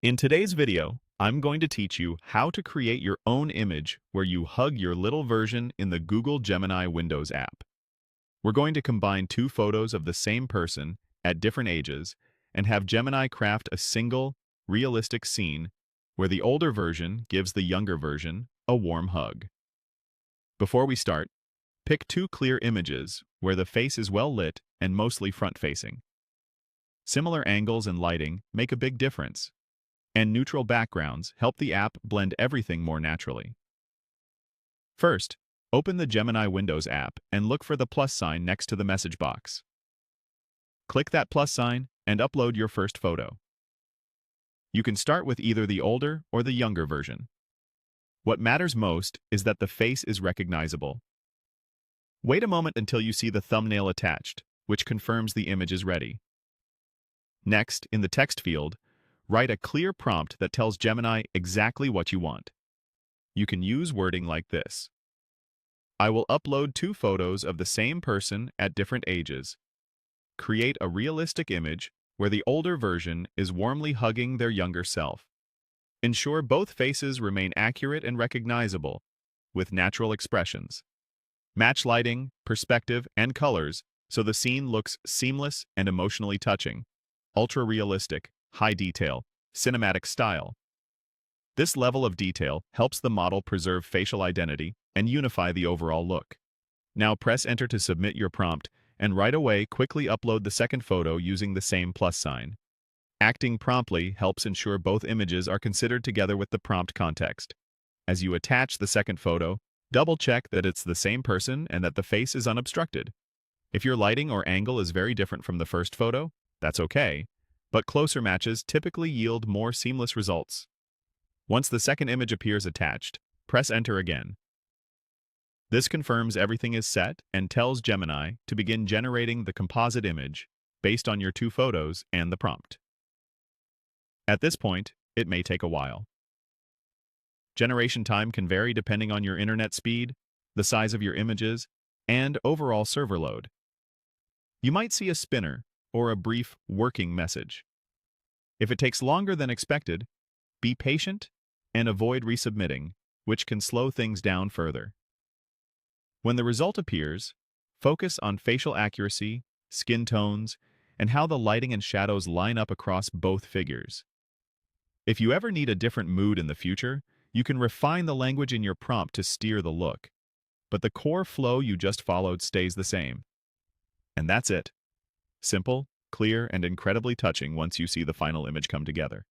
In today's video, I'm going to teach you how to create your own image where you hug your little version in the Google Gemini Windows app. We're going to combine two photos of the same person at different ages and have Gemini craft a single, realistic scene where the older version gives the younger version a warm hug. Before we start, pick two clear images where the face is well lit and mostly front-facing. Similar angles and lighting make a big difference, and neutral backgrounds help the app blend everything more naturally. First, open the Gemini Windows app and look for the plus sign next to the message box. Click that plus sign and upload your first photo. You can start with either the older or the younger version. What matters most is that the face is recognizable. Wait a moment until you see the thumbnail attached, which confirms the image is ready. Next, in the text field, write a clear prompt that tells Gemini exactly what you want. You can use wording like this: I will upload two photos of the same person at different ages. Create a realistic image where the older version is warmly hugging their younger self. Ensure both faces remain accurate and recognizable, with natural expressions. Match lighting, perspective, and colors so the scene looks seamless and emotionally touching. Ultra-realistic, high detail, cinematic style. This level of detail helps the model preserve facial identity and unify the overall look. Now press enter to submit your prompt, and right away quickly upload the second photo using the same plus sign. Acting promptly helps ensure both images are considered together with the prompt context. As you attach the second photo, double-check that it's the same person and that the face is unobstructed. If your lighting or angle is very different from the first photo, that's okay, but closer matches typically yield more seamless results. Once the second image appears attached, press enter again. This confirms everything is set and tells Gemini to begin generating the composite image based on your two photos and the prompt. At this point, it may take a while. Generation time can vary depending on your internet speed, the size of your images, and overall server load. You might see a spinner or a brief working message. If it takes longer than expected, be patient and avoid resubmitting, which can slow things down further. When the result appears, focus on facial accuracy, skin tones, and how the lighting and shadows line up across both figures. If you ever need a different mood in the future, you can refine the language in your prompt to steer the look, but the core flow you just followed stays the same. And that's it. Simple, clear, and incredibly touching once you see the final image come together.